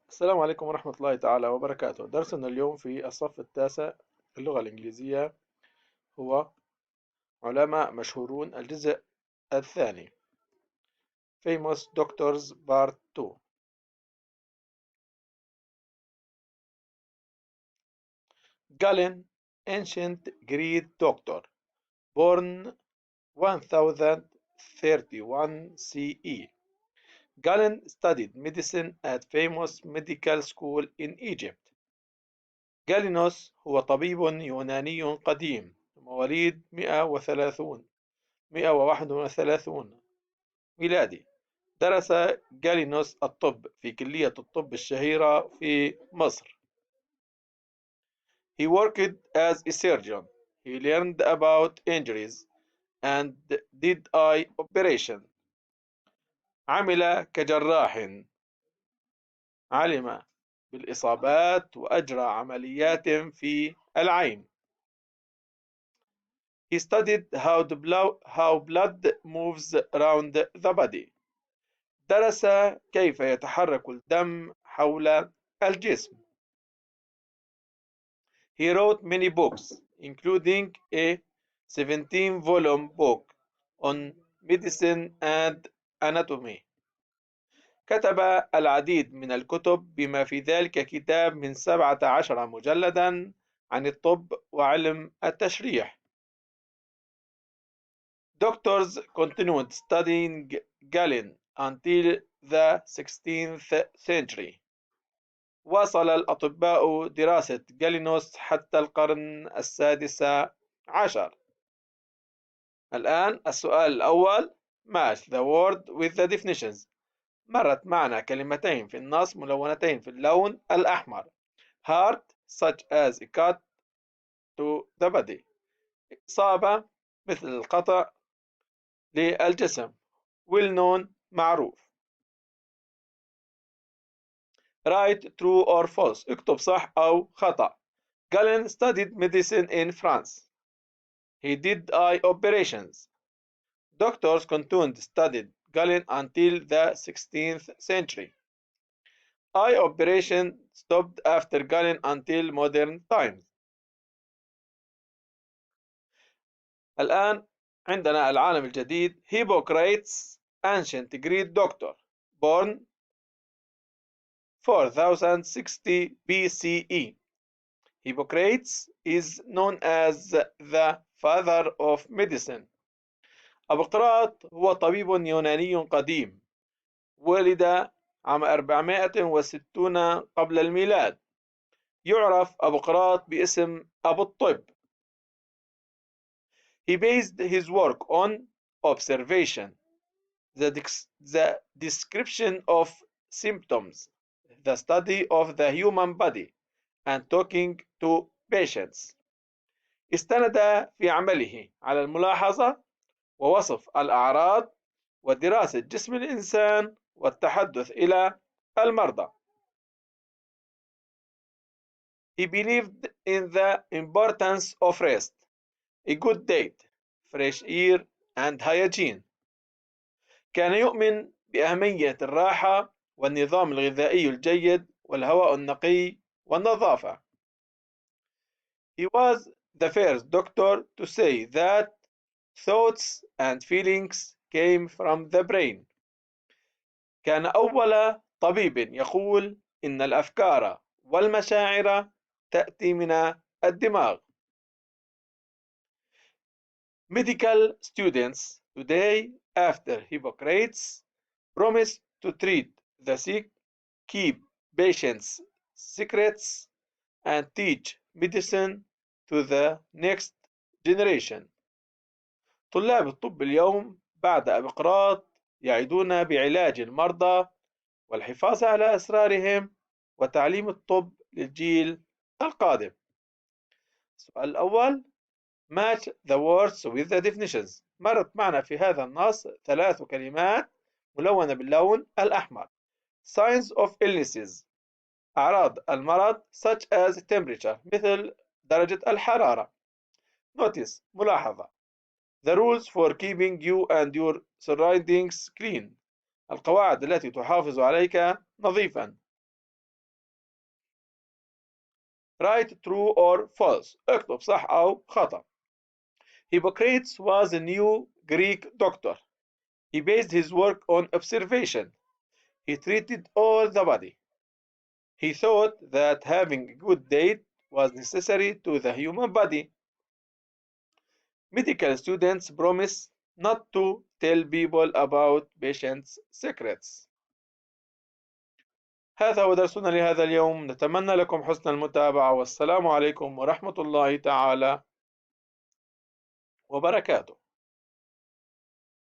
السلام عليكم ورحمة الله تعالى وبركاته. درسنا اليوم في الصف التاسع في اللغة الإنجليزية هو علماء مشهورون الجزء الثاني Famous Doctors Part 2. Galen, ancient Greek doctor, born 1031 CE. Galen studied medicine at famous medical school in Egypt. جالينوس هو طبيب يوناني قديم مواليد 131 ميلادي. درس جالينوس الطب في كلية الطب الشهيرة في مصر. He worked as a surgeon. He learned about injuries and did eye operation. عمل كجراح. علم بالإصابات وأجرى عمليات في العين. He studied how blood moves around the body. درس كيف يتحرك الدم حول الجسم. He wrote many books, including a 17-volume book on medicine and anatomy. كتب العديد من الكتب بما في ذلك كتاب من 17 مجلدا عن الطب وعلم التشريح. Doctors continued studying Galen until the 16th century. واصل الأطباء دراسة جالينوس حتى القرن السادس عشر. الآن السؤال الأول. Match the word with the definitions. مرت معنا كلمتين في النص ملونتين في اللون الأحمر. Hurt such as a cut to the body. إصابة مثل القطع للجسم. well known معروف. Write true or false. اكتب صح أو خطأ. Galen studied medicine in France. He did eye operations. Doctors continued studied Galen until the 16th century. Eye operation stopped after Galen until modern times. الآن عندنا العالم الجديد. Hippocrates, ancient Greek doctor, born 4060 BCE. Hippocrates is known as the father of medicine. أبقراط هو طبيب يوناني قديم. ولد عام 460 قبل الميلاد. يعرف أبقراط باسم أبو الطب. He based his work on observation, the description of symptoms, the study of the human body, and talking to patients. استند في عمله على الملاحظة ووصف الأعراض ودراسة جسم الإنسان والتحدث إلى المرضى. He believed in the importance of rest, a good diet, fresh air, and hygiene. كان يؤمن بأهمية الراحة والنظام الغذائي الجيد والهواء النقي والنظافة. He was the first doctor to say that thoughts and feelings came from the brain. كان أول طبيب يقول إن الأفكار والمشاعر تأتي من الدماغ. Medical students today, after Hippocrates, promise to treat the sick, keep patients' secrets, and teach medicine to the next generation. طلاب الطب اليوم بعد أبقراط يعدون بعلاج المرضى والحفاظ على أسرارهم وتعليم الطب للجيل القادم. السؤال الأول. Match the words with the definitions. مرت معنا في هذا النص 3 كلمات ملونة باللون الأحمر. Signs of illnesses. أعراض المرض such as temperature مثل درجة الحرارة. Notice ملاحظة. The rules for keeping you and your surroundings clean. القواعد التي تحافظ عليك نظيفا. Write true or false. اكتب صح أو خطأ. Hippocrates was a new Greek doctor. He based his work on observation. He treated all the body. He thought that having a good diet was necessary to the human body. Medical students promise not to tell people about patients' secrets. هذا هو درسنا لهذا اليوم. نتمنى لكم حسن المتابعة، والسلام عليكم ورحمة الله تعالى وبركاته.